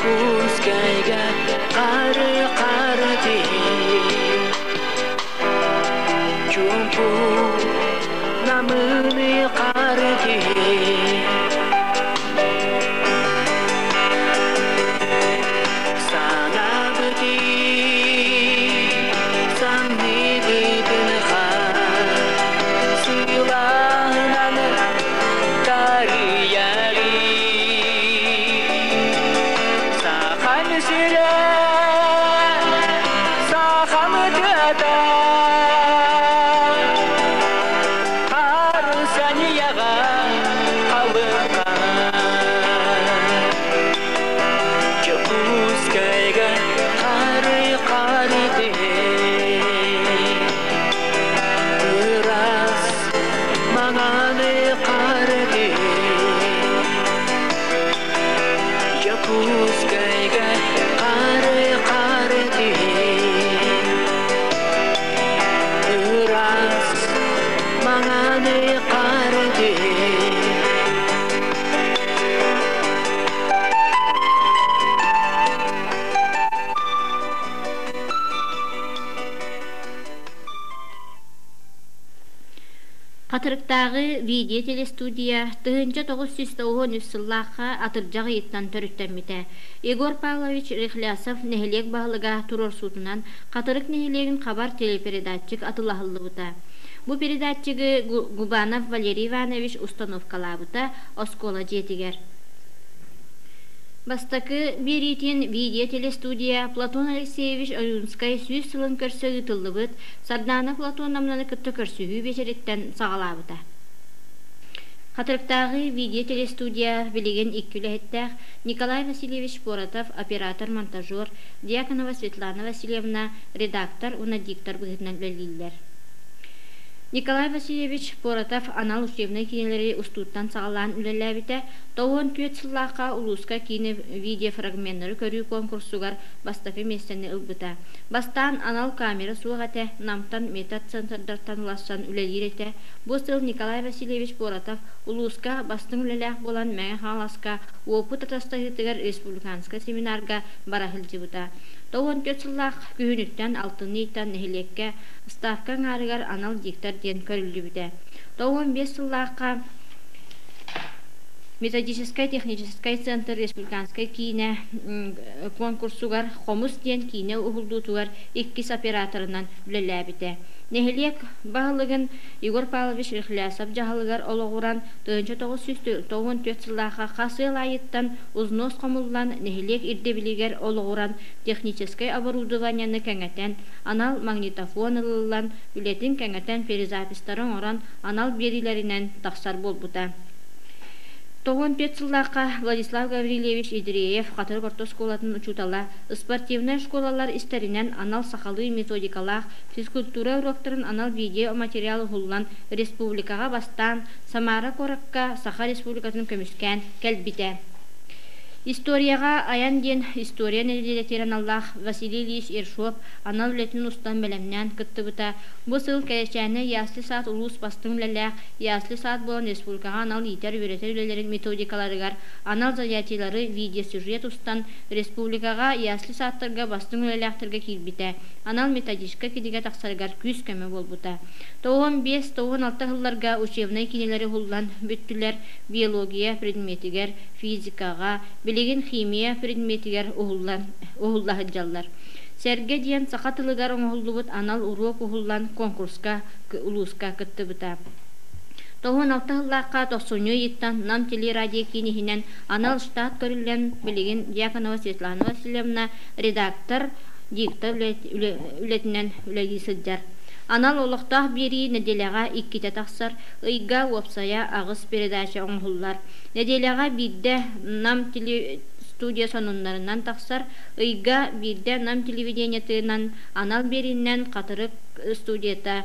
Puzkaiga qari Jumpu namını qari Sana beti Sanni bidin Silahnan kariyari Sahan sire Saham dada Harsaniyaga Kalıkan Puzkaiga qari Beras mangane qari Puzkaiga qari Beras mangane qari Қатырықтағы видео телестудия тыгынча 990 сыллаққа атыржағы еттен төріттенметі. Егор Павлович Рихлясов нехелек бағылыға турор сутынан қатырық нехелегін қабар телепередатчик атылағылы бұта. Бұ передатчигі Губанов Валерий Иванович установкалабыта оскола жетігер. Бастакы беритин видео телестудия Платон Алексеевич Аюнскай сүйіз сылын көрсөгі тыллыбыт, Сарданов Платон намнаны күтті көрсөгі бешереттен сағалабыта. Қатырықтағы видео телестудия білеген иккілі Николай Васильевич Поратов, оператор-монтажер, Дьяконова Светлана Васильевна, редактор, уна диктор бұғытынан білілер. Николай Васильевич Поратов анал учебный кинелери устуттан сағалан үлеләбіті, тоғын күйет сыллаққа улуска кине видеофрагменттері көрі конкурсугар бастапы местені ұлбыта. Бастан анал камера суғате намтан метод центрдартан улассан үлелер. Бұл сыл Николай Васильевич Поратов улуска бастың үлеләқ болан мәңі халаска опыт атастағытығар республиканска семинарға барахыл жыбыта. Тоғын күйет сыллақ күйініктен алтыны иттан нехелекке ставка ғарығар анал диктор ден көрілі біде. Тоғын 5 сыллаққа методический технический центр республиканской кине конкурсугар хомус ден кине ухулдутугар 2 операторынан үлеләбіде. Нехелек бағылығын Егор Павлович Рихлясов жағылығар олығыран 1994 сыллаға қасыл айыттан узнос қомылдан нехелек ирдебілігер олығыран технический оборудованияны кәңәтен, анал магнитофон ылылан, үлетін кәңәтен перезапистарын оран анал берилерінен тақсар болбыта. 95 сыллаққа Владислав Гаврилевич Идреев қатыр корто школатын учутала, спортивный школалар истеринен анал сақалы методикалақ, физкультура урокторын анал видео материалы хуллан республикаға бастан Самара Коракка Саха республикатын көміскен кәлбіте. Историяға аян ден история нәделетерін Аллах Василий Ильич Ершов анал үлетін ұстан бәлемнен күтті бұта. Бұл сыл кәлешәні ясли саат ұлыс бастың үлеләқ, ясли саат болан республикаға анал етер өретер үлелерін методикаларығар, анал заятилары видеосюжет ұстан республикаға ясли сааттарға бастың үлеләқтірге келбіті. Анал методишка кедеге тақсарығар күз көмі бол бұта. 95-96 ғылларға учебный кинелері ғыллан бүттілер биология предметігер, физикаға, билеген химия предметигер ухуллахы жаллар. Серге диен сақатылыгар оңғылыбыт анал урок ухуллан конкурска улуска кытты бұта. Тоғын алтағылаққа 90 еттан нам телерадио кинехінен анал штат көрілген билеген Дьяконова Светлана Васильевна редактор диктор үлетінен үлегі сыджар. Анал олықтақ бері неделяға 2 тақсар, ұйға опсая ағыз передача оңғылар. Неделяға бидді нам телестудия сонунларынан тақсар, ұйға бидді нам телевидениятынан анал берінен қатырық студията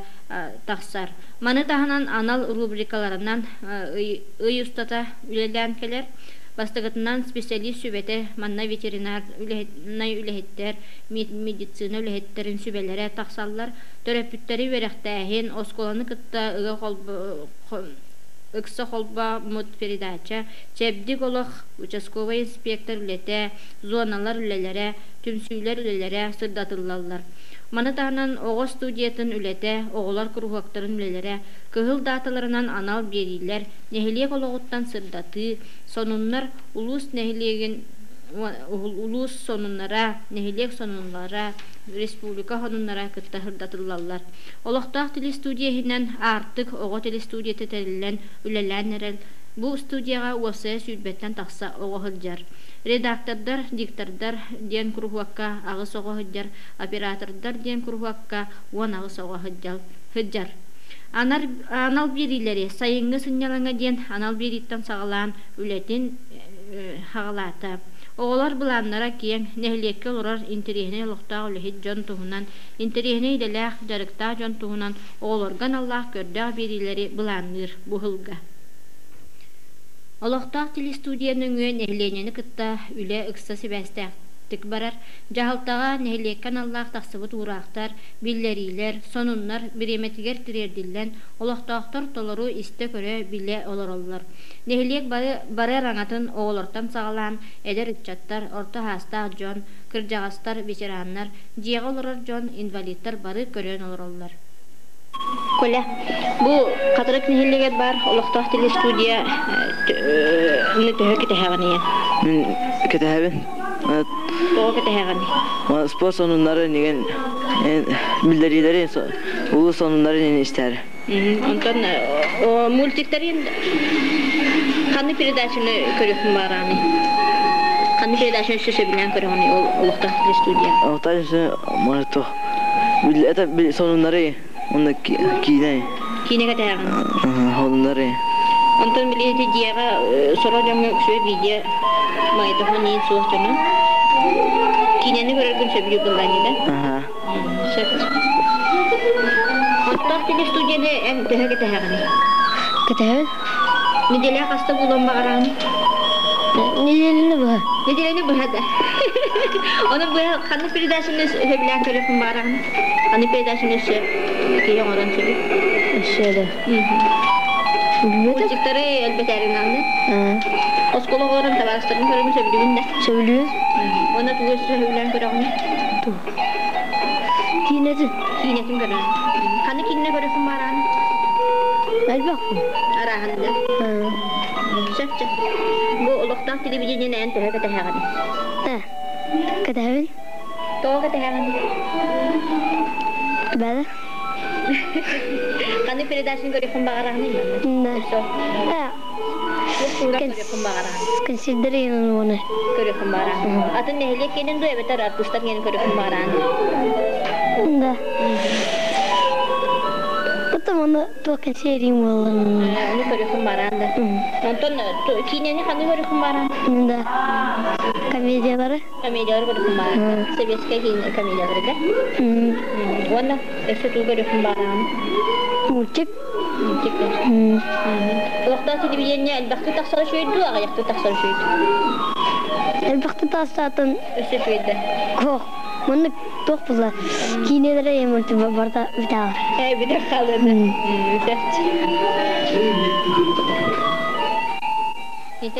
тақсар. Маны тағынан анал рубрикаларынан ұй ұстата үлелен келер. Бастығытынан специалист сөбеті манна ветеринар үлехеттер, медицина үлехеттерін сөбелері тақсалар, төрөпүттері веректәхен, осколаны кытта ыкса холба мут передача чебдик олох участковый инспектор үлете зоналар үлелере түмсүйлер үлелере сырдатыллалар. Манатанан оғо студиятын үлете оғылар курухактарын үлелере кыһыл даталарынан анал берилер нехилек ологуттан сырдаты сонуннар улус нехилеген улус сонуннара нехилек сонунлара республика хонуннара кытта сырдатыллалар. Олохтаах телестудияһинен артык оғо телестудияты терилен үлеләнерел бу студияга уосе сүрбеттен тахса оғо хылжар. Редактордар, диктордар ден курухакка агыс оғо хылжар, оператордар ден курухакка уан агыс оғо хылжар. Анал берилери сайынгы сынялаңа ден анал бериттен сағалаан үлетін хағалата. Оғылар бұланнара киен нәхлекке олар интерехіне лоқтаа үлехет жон туғынан, интерехіне иделәқ жарықта жон туғынан оғыларған Аллах көрдәқ берилери бұланныр бұғылға. Олоқтақ телестудияның өен нәхленені кытта үле ықса себәстәқтік барар, жағылтаға нәхлеккен Аллах тақсыбыт урақтар, биллерилер, сонуннар, биреметігер тірерділен, олоқтақтар толыру істі көрі біле олар. Нәхлек бары раңатын оғылыртан сағалан, әдер үтчаттар, орта хастақ жон, кіржағастар, ветераннар, жеғ олырар жон, инвалидтар бары көрен олар. Коля, бу катырык нехилегет бар, олоқтақ телестудия түхі кетехағаны ең? Кетехәбін? Тоғы кетехағаны? Спорт сонунлары неген билдерилери, улу сонунлары нені істәрі. Онтан мультиктерин қаны передачаны көріқін бараны? Қаны передачаны сөсі білен көріғаны олоқтақ телестудия? Олоқтақ телестудия, это сонунлары onu kine кетехағаны? Onları. Ondan bileti diyaga soracağım şöyle video maytahon neyin soğukçunu. Kineni görürgün söylüyor bundan yine. Şart. Ondan telestudiyada en tehe ketehağını. Ketehağın? Nedele hasta bulan bağıranı? Nedelini bu? Nedelini bu hada. Onun bu kanı peridasını söylüyen körüfün bağıranı. Kanı peridasını söylüyen oran söylüyor. Şöyle. Mülcikleri elbette erinandı. Oskolu oran tavarastırın körümü söylüyor. Söylüyor. Ona tuğusu söylüyen körüğünü. Kinetin? Kinetin körüğünü. Kanı kinine körüfün bağıranı? Elbette. Arahanda. Şefçe. Bu oluktan televizyonun en tühe ketehağını. Ketehağın? Toğu ketehağını. Bada? Kanı peridasını körüfün bağıranı mı? Ne? Considerino onu. Körüfün bağıranı. Atın nehliyek yenin duya beter artistler yenin körüfün bağıranı. Da. Потом onu только серием было. Onu körüfün bağıranı. Ondan kineni kanı körüfün bağıranı. Da. Komediyaları? Komediyaları körüfün bağıranı. Sebeske komediyaları da. Onu ekse tuğ körüfün bağıranı. Multik. Олоқтақ телевидение әлбәқті тақсары шөйді, ағаяқты тақсары шөйді. Әлбәқті тақсатын Өсі шөйді. Коқ. Мұны тоқ бұла. Кейнелері емілті барда үтәғыр. Бідер қалды.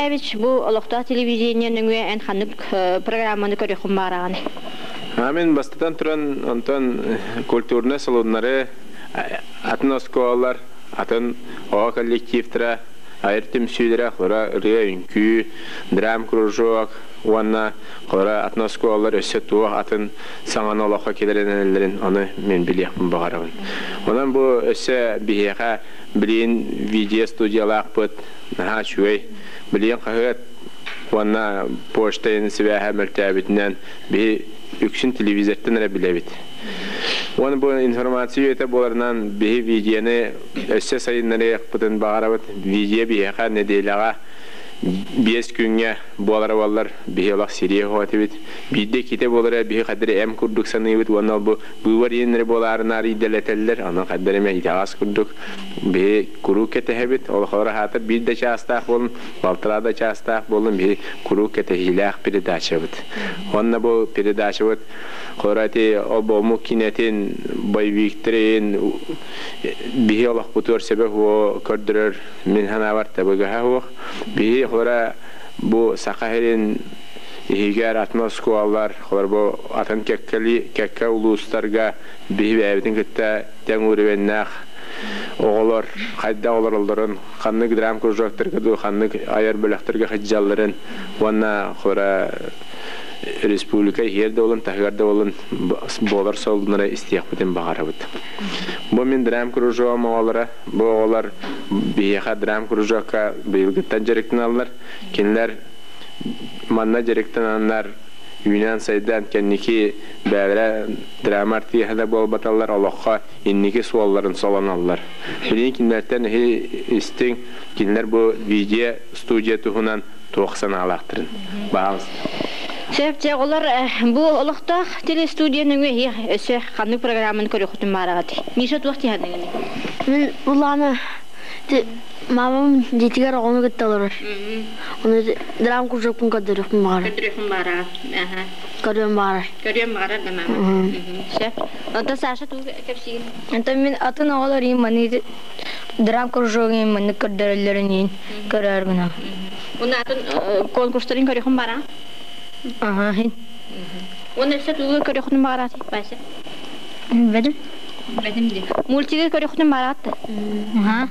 Әбіч, бұл олоқтақ телевидениенің ән қанып программаны көріқім барағаны. Мен бастатан тұран онтан культурны салонлары атын осколар, атын оға коллективтіра, айыр түмсүйлері қылыра ұрия үнкі, драм кружок, уанна қылыра атын осколар өсі туақ атын саңан олаққа келеренелерін, оны мен білеқпін бағарағын. Онан бұл өсі бейеға білейін видео студиялақ бұд, наға шуай, білейін қағыт, уанна поштайын сібәға мөлтәбітінен бей үксін телевизорттен әрі білебет. Оны бұл информация өте боларынан бейі видеоны өссе сайынлары яқпытын бағарабыт видео бейеға неделяға Биес күнгә буалар валлар бихелак сирия хатыбит. Бидде ките болара бихи кадри эм курдук саныбит ванал бу буар енре боларына иделетеллер. Аны кадри ме итагас курдук. Бе куру кетебит. Ол хора хатыр бидде частак болун, балтырада частак болун бе куру кете хилак передачабыт. Онна бу передачабыт хорати обому кинетин байвиктерин бихелак бутор себеп о көрдүрөр мен ханавар табыга хавак. Бихи хора бу сакахерин игер атмосфералар хора бу атын кекке улустарга бихи бәбитин китте теңүрүвеннах оголор кайда олоролдорун ханнык драм кружокторга ду ханнык аяр бөлөктөргө хаҗалларын ванна хора республика ерде олон тахгарда олон болар солдунара истияқпытын бағарабыт. Бу мен драм кружоға мағалара, бу олар бияға драм кружоға бейілгіттен жеректен алылар, кенлер манна жеректен алынар Юнан сайдан кенники бәлі драм артияқада бол баталар олаққа инники суалларын солан алылар. Білін кенлерден істің кенлер бу видео студия тұхынан тоқсан алақтырын. Бағыз. Сәпте олар бу олохтах телестудияның өсе ханны программаны көрөктүн марагаты. Ниша туакты ханны. Мен уланы мамам жетигер огону кеттелер. Оны драм кружокун кадырыкмын бар. Кадырыкмын бар. Аха. Көрөм бар. Көрөм бар да мама. Сәп. Анда Саша ту кепсиген. Анда мен атын оголар мани драм кружогын мани кадырларын көрөр гына. Уна атын конкурстарын көрөкмүн бар. Ага. Оны сәт угы көрөктүн марагаты байсы. Бедим. Бедим ди. Мультиге көрөктүн марагаты. Ага.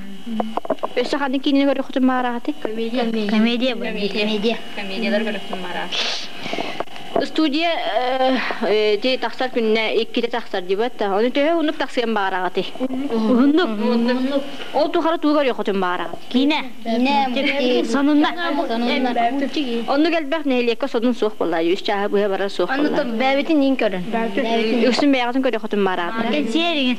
Өсө ханны кине көрөктүн марагаты. Комедия. Комедиялар көрөктүн марагаты. Студия де таксар күнне икките таксар дибат. Оны төө унук таксыган марагаты. Унук. Ол тухара тугар көрөктүн марагаты. Кине. Сонунна. Onu gelbek neyleyke sonun soğuk vallahi yüz çağı buya bara soğuk. Onu da bebeti nin körün. Üstün beyazın körü kutum var. Serigin.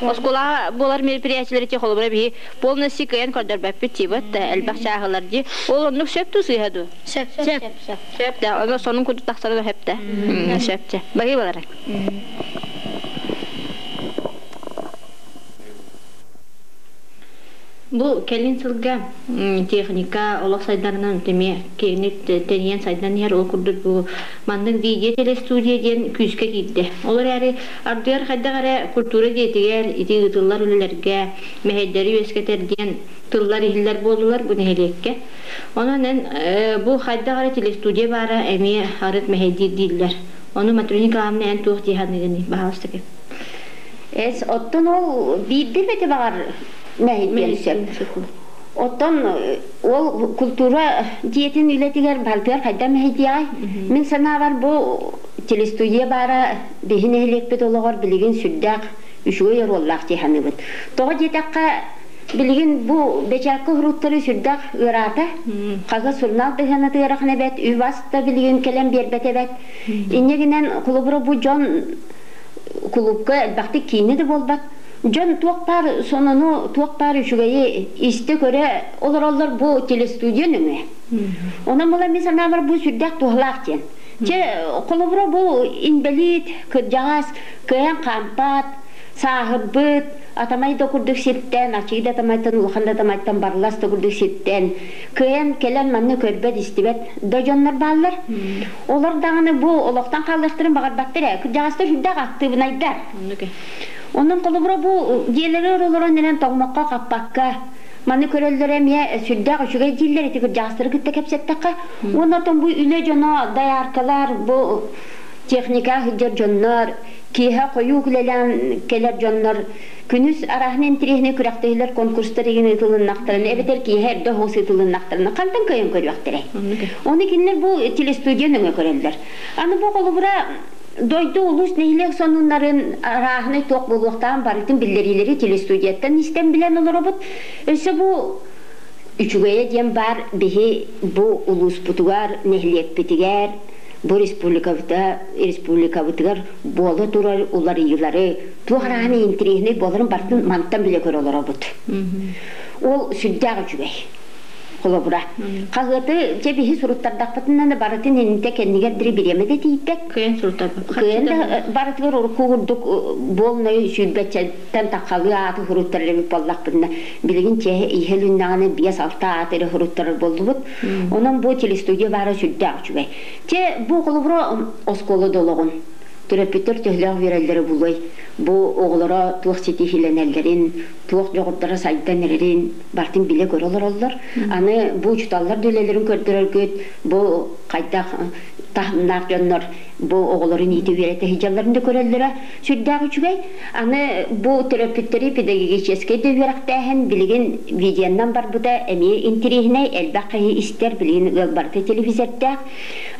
Oskola bolar merpiriyatçileri ki kolubra bir bol nesi kayan kadar bepti bat elbek çağılar di. Onu şep tu suyadu. Şep de ona sonun kutu taksarı hep de. Şepçe. Bagi balarak. Bu kelin sılga teknika olaq saydarından teme kenit teniyen saydan her okurdu bu mandın video telestudiya diyen küzke gitdi. Olar yani ardıgar haddagara kultura diyetiger iti ıtıllar ölülerge mehedderi vesketer diyen tıllar ihiller boldular bu nehelekke. Onanen bu haddagara telestudiya bara emi harit meheddi diller. Onu matronik ağamne en tuğ diyanigini bahastık. Es ottun ol bildirmedi bağır. Mehitlerisem. Otan o kultura diyetin ületiger balpiyar hayda mehitiyay. Min sana var bu telestudiya bara behine helekbet olar bilgin süddak üşüge yollaq dihanibet. Toğa jetakka bilgin bu beçakka hurutları süddak ırata. Qaga surnal dehana tıraqne bet üvasta bilgin kelem berbetebet. İnneginen kulubra bu jon kulubka elbaqti kiyini de bolbat. Can tuakpar sonunu tuakpar şurayı iste göre olur bu telestudiyanın mı? Ona mala mesela var bu sürdek tuhlakçın. Çe kolubra bu invalid kırcağız kayan kampat sahibet atamay da kurduk sitten açıyı da atamaytan ulhan da atamaytan barlas da kurduk sitten kayan kelen manne körbet istibet dojanlar ballar. Olar dağını bu olaktan kaldırtırın bağır baktırı kırcağızda sürdek aktıbın aydar. Onun kolubra bu diyeleri olarak neden toğmakka kapakka mani körellerem ya sürdek şuraya diller eti kırcağızları gittik hepsettakka ondan bu üle jona dayarkalar bu teknika hıcır jonlar kiha koyu kulelen keler jonlar günüz arahnen tirihne küraktaylar konkursları yine tılın naktarını ebeter ki her de hosi tılın naktarını kantan kayın körüyaktire onu kinler bu telestudiyanın köreller anı bu kolubra doydu ulus neylek sonunların arahını tok buluktan baritin billerileri telestudiyattan istem bilen olur obut. Öse bu üçügeye diyen bar bihi bu ulus putugar nehliyek bitiger bu respublika bitiger bolu durar uları yılları bu arahını intirihini boların baritin mantan bile kör olur obut. Ol süddağ üçügey. Холобура. Кагыты жебихи суруттардакпытынан да баратын энинте кеннигердири биремеде тийдек. Кыйын суртар. Кыйында барытыр уркугурдук болной сүлбечеттен такалы аты хуруттары боллакпытына билигин че ихелүннаганы бияс алта атыры хуруттары болдубут. Онун бу телестудия бары сүддак чугай. Че бу холобура осколу дологун. Терапевттер төһләг бирәләре булой. Бу оглара туак сетихиленәләрен, туак жогыртары сайданнәрен бартын биле көрәләр алар. Аны бу чуталлар дөлеләрен көрдерәр көт. Бу кайта тахмнак җаннар бу огларын итеп бирәтә хиҗалларында көрәләр. Сүддәг үчүгәй. Аны бу терапевттер педагогический дәврәктәһен билеген видеоннан бар буда әми интерехне әлбәкә истер билеген барты телевизорда.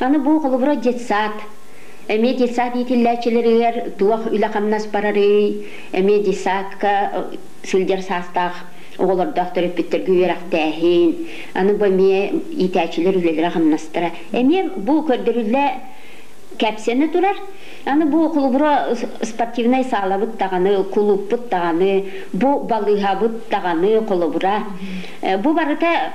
Аны бу гылбыра жетсат Медисат итилләчеләргә туак үләкәмнәс барары, медисатка сүлдер састах, олар доктор Питер Гүрәхтәһин, аны бу ме итәчеләр үләләр хәмнәстәре. Бу көрдөрүлә кәпсәне турар. Аны бу клубра спортивный сала бут таганы, клуб бут таганы, бу балыга бут таганы клубра. Бу барыта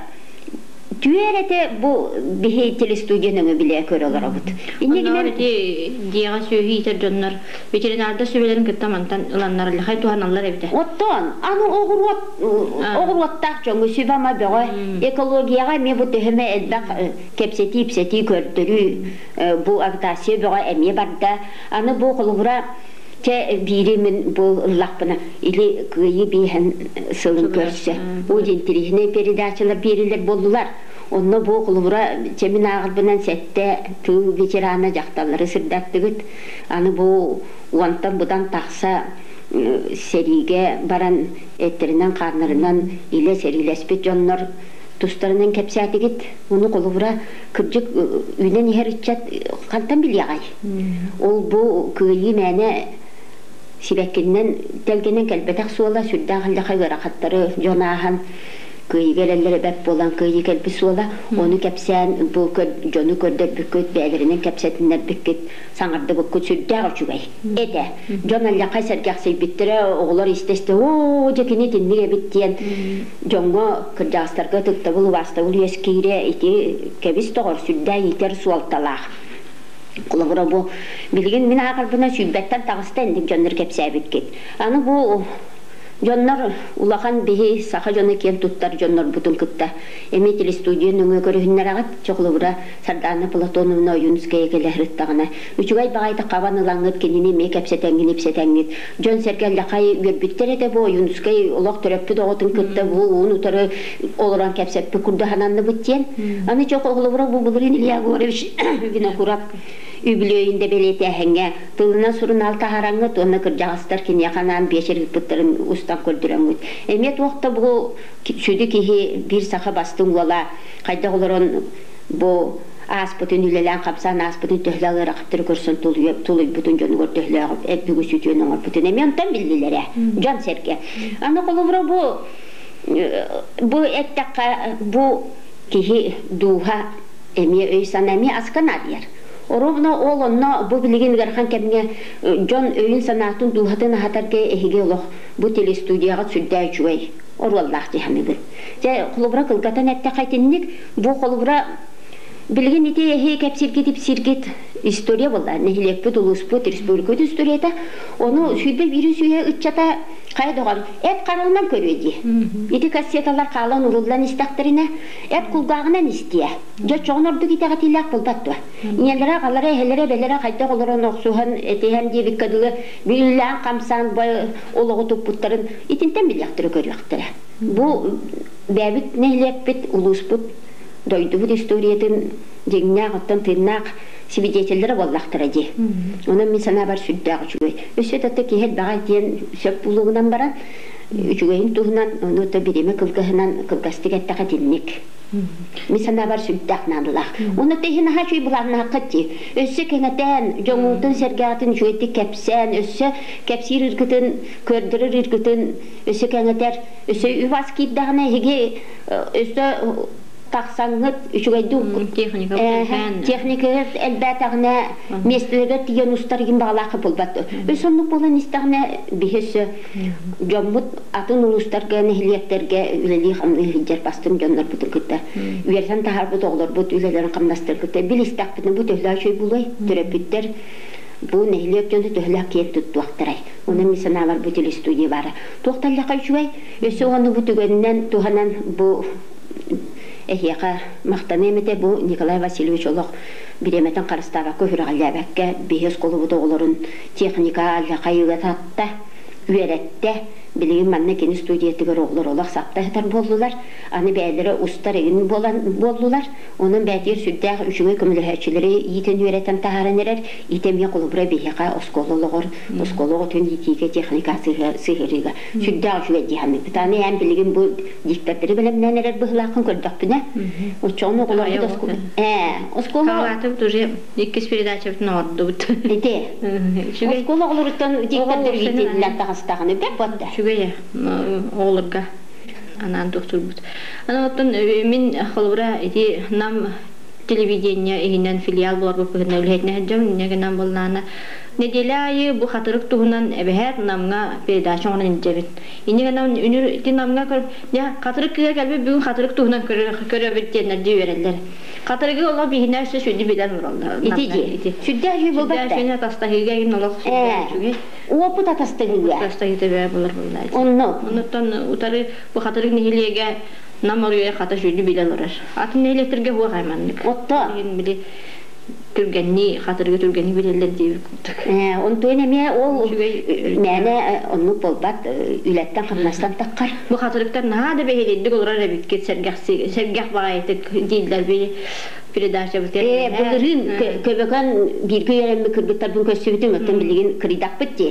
Түйәрәте бу бихи телестудияны биле көрәләр бут. Иннегенә дига сөйһитер доннар ветеринарда сөйләрен кеттамантан уланнар ләхәй туһаналлар әбидә. Оттан аны огырваттак җоңгы сөйбәмә бәгә экологияга ме бу төһеме әдбәк кепсети көрдөрү бу агтасы бәгә әме барда аны бу кылгыра Те биримин бу лапына или кыйы биһен сылын көрсө. Бу жинтирихне передачалар берилер болдулар. Онно бу кулура чемин агылбынан сетте туу ветерана жакталары сырдаттыгыт. Аны бу уантан будан такса сериге баран эттеринен карнарынан иле серилеспет жоннор тустарынан кепсәтигит. Уну кулура кыржык үйнен ихеричат кантан билягай. Ол бу кыйы мәне Сибәккеннән тәлгенен кәлбәтәк суала сүддәгәлле хайгара хаттары җонаһан кыйгәләләре бәп булган кыйгы кәлбе суала оны кәпсән бу җоны көрдә бикөт бәләренең кәпсәтеннәр бикет саңарды бу сүддәгә чугай әдә җоналла кайсар гәхсәй биттерә оглар истәсте о җекене тиннеге биттен җонга кырҗастарга тыкты бу васта ул яскире ити кәбис тогар сүддә итер суалталар Кулабыра бу билген мин агылбына сүбәттән тагыстан дип җоннар кепсәбит кит. Аны бу җоннар улахан бихи саха җоны кен туттар җоннар бутын кытта. Эми телестудияның көрүннәргә чоклыбыра Сардана Платоновна Юнская келәһрит тагына. Үчүгәй багайда кабанылаңыт кенене ме кепсәтәнгин ипсәтәнгит. Җон сәргәллә кай гөрбиттәре дә бу Юнская улак төрәппе дагытын кытта бу уны туры олоран кепсәппе курда хананны биттен. Аны чоклыбыра бу булырын Илья Горович гына курап Үбілөйінде белеті әңге, тылына сұрын алты хараңы, оны кіржағыстар кен яқанан бешерік бұттырын ұстан көрдірен өт. Әмет уақытта бұл сөйді кейі бір сақы бастың ола, қайда оларын бұл аспытын үлелен қапсан, аспытын төхләғыр ақыптыры көрсін тұлы бұтын жоны көр төхләғып, әбігі сөйтен оңыр бұтын. Әме онтан білділері, жан сәрке. Аны қолыбыра бұл әттәққа бұл кейі дуға әме өйсан әме асқан адияр. Оровна олонно бу билген гархан кемге жон өйүн санатын духатын хатарке эхиге лох бу телестудияга сүддәй чуй. Орваллах дихамыгы. Же кулубра кылгатан этте кайтынник бу кулубра билген ите эхи кепсирге дип сиргет история болла. Нехилекпе дулуспут республика историяда оны сүдбе вирус үе ытчата кайдаган эт каралман көрөдү. Ити кассеталар калан урулдан истактырына эт кулгагынан истия. Жо чогнорду китага тилак болбатту. Инелера калары хелере белере кайда колорон оксухан этеһен дебик кадылы биллән камсан бай ологу тупуттарын итинтен биляктыры көрөктөрө. Бу бәбит нехилекпет улуспут дойду бу историятын жеңнәк аттан тыннак свидетельдері боллақтыр әде. Оның мен сана бар сүддағы жүгей. Өсі тәтті кейхет бағай дейін сөп бұлығынан баран, жүгейін тұғынан, оны да береме кылғастық әттіға деннек. Мен сана бар сүддағынан ұлақ. Оны тәйін аға жүй бұлағына қытти. Өсі кәңәтән, жоңуытын сәргәтін жүйетті кәпсән, өсі кәпсир үргітін, көрдірір үргітін, өсі кәңәтәр, өсі үвас кейддағына еге, өсі тақсаңыт үчүгайду техника элбәтәгенә местелерге тиген устаргын баглакы булбат. Өсөнлүк булан истәгенә бихесе жоммут атын улустарга нехлияттерге үлели хамны хиҗер бастым җоннар бутын китә. Үерсән тахар бу тоглар бу үлеләрен камнастыр китә. Билистәк битне бу төһләр шуй булай. Терапевттер бу нехлият җонды төһләк киеп туттуактырай. Уны мисаналар бу телестудия бары. Тукталла кайчуй. Өсө аны бу түгәннән туганан бу Эхияка мақтанемете бу Николай Васильевич олық биреметін қарыстаға көфірғалябәкке бейіз қолы бұды оларын техника алға қайыға татта, үйеретті, білген манна кені студиятығыр оғылар олақ саптағытар болдылар. Аны бәдері ұстар егін болдылар. Оның бәдер сүрдәғ үшіңі көмілірәтшілері етін үйереттен тағаран әрер, етемге қолы бұра бейіға осколылығыр, осколығы түн етеге техника сығырыға. Сүрдәғ үшіге дейханы. Бұтаны әм білген бұл диктатыры білімнен әрер бұғылақын көрдік бұна. Очоны оғылар бұд осколығы. Қалатым тоже еккіз передачаптың орды бұд. Осколы оғылырыттан диктатыры етелілер тағыстағыны бәк бұдды. Шугая оğlurga anan doktor bud. Ana oттан мен холбура эти нам телевидение игенен филиал булар бу пөгенә үлһәтнә җам неге нам булнана. Неделяй бу хатырык тугунан эбәһәт намга передача онын җебит. Инеге нам үнүр ти намга көр я хатырык кигә кәлбе бүген хатырык тугунан көрә биттеннәр ди берәләр. Хатырыгы ола бигенә шуды бидан уралда. Ити. Шүдә җи булбатта. Шуны тастагыга ин ола. Опыт атастыгыга. Тастагыда бер булар булды. Оннан утары бу хатырык нигелеге наморыя хата шуды бидан урар. Атын электрге хуа гайманлык. Отта. Ин биле түргәнни хатырыгы түргәнни билеләр дип күттек. Он төнеме ол мәне онны булбат үләттән кымнастан таккар. Бу хатырыктар нада беһелендик олар бит сәргәх багайтык дилдер били передача битер. Булырын көбөгән бирге ярымы кыргыттар бу көсүбүтүн өттөн билген кридак битти.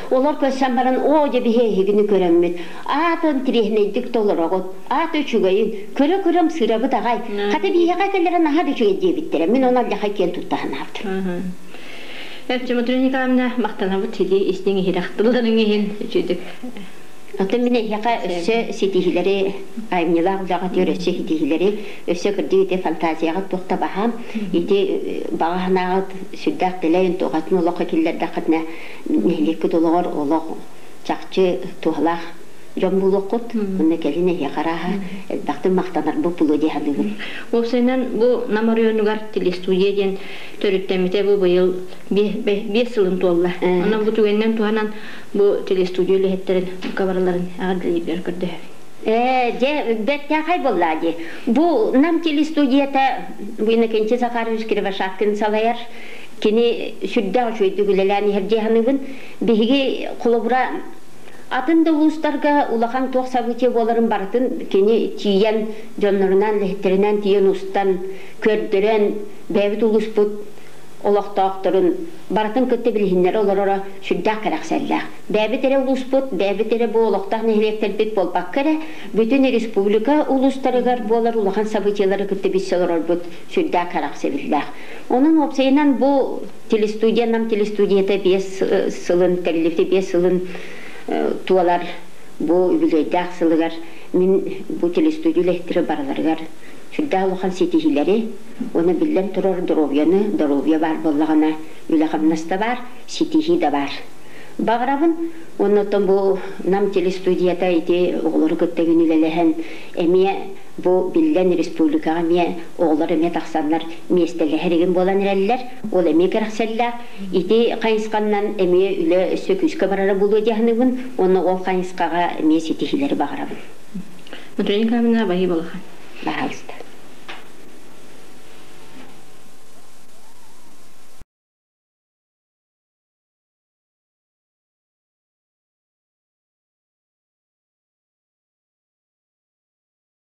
Олар көсәм баран о же беһегини көрәммит. Атын трехнедик толорогот. Ат өчүгәйин көрө-көрөм сырабы тагай. Хата биһега келләр наһа дичүгә дибиттер. Мен онар яха кел туттаһын аптыр. Әпче Матрёникамна мактана бу тиди истең хирактыларын ген үчүдүк. Атын менә яка өсө ситихиләре аймнылар дага төрөсө ситихиләре өсө кырдыгы фантазияга тукта баһам. Ити баганагы сүддәк теләйин тугатны лока килләр дакытна нехлекке доллар олог чакчы тухлах Жомбулокот, уны келине якараха, бактын мактанар бу пулу дихадыгын. Осенен бу намарионугар телестудияден төрүттемите бу быйыл 5 жылын толла. Анан бу түгеннен туанан бу телестудия лехеттерин кабарларын агадылып көрдү. Же бетте кай боллади. Бу нам телестудията буйна Кенче Захарович Кривошапкин салаяр. Кини шүддә шуйдыгыләләни һәрҗәһәнүгын биһиге кулыбра Атында улустарга улахан тоқ сабыте боларын барытын кені тиен жонларынан лехтерінен тиен устан көрдірен бәбіт улус бұд олақтақтырын барытын көтті білігіндер оларара шүддақ қарақ сәлләқ. Бәбіт әрі улус бұд, бәбіт әрі бұл олақтақ нехлектер бет болбақ кәрі бүтін республика улустарығар болар улахан сабытелары көтті бітселер бұд шүддақ қарақ сәлләқ. Оның опсайынан бұл телестудия, нам телестудията 5 сылын, тәрелікте 5 сылын туалар бу үлөйдәк сылыгар мин бу телестудиялектире барларгар шүддә лохан ситихиләре оны биллән торор доровья бар боллагана үләхамнаста бар ситихи да бар баграбын оннотон бу нам телестудията ите оглары көттеген үлеләһен эмие бу биллән республикага мие оглары эме таксаннар местеләһәреген болан рәлләр ол эме керәксәлләр ите кайысканнан эме үле сөкүскә барары булу дияһныбын оны ол кайыскага эме ситихиләре баграбын. Матрёникамна баһи булган. Баһис.